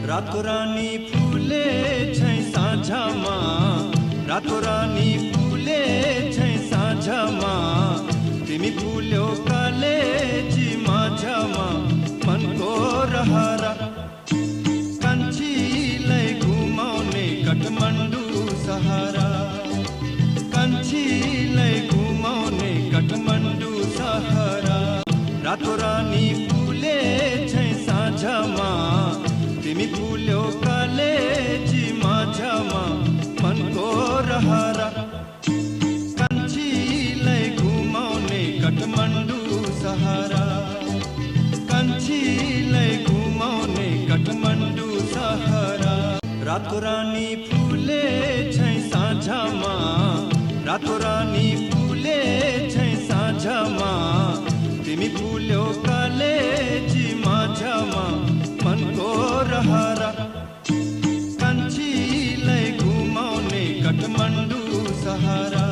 रातो रानी फुले छै साँझमा, रातो रानी फुले छै साँझमा, तिमी फुल्यौ कालेजी माझमा मनको रहरा। कान्छीलाई घुमाउने काठमाडौँ सहारा, कान्छीलाई घुमाउने काठमाडौँ सहारा। रातो रानी फुले छै साँझमा, तिमी फुल्यौ कालेजी माझमा मनको रहरा। कान्छीलाई घुमाउने काठमाडौँ सहारा, कान्छीलाई घुमाउने काठमाडौँ सहारा। रातो रानी फुले छै साँझमा, रातो रानी फुले छै साँझमा, तिमी फुल्यौ कालेजी माझमा मनको रहरा। कान्छीलाई घुमाउने काठमाडौँ सहारा।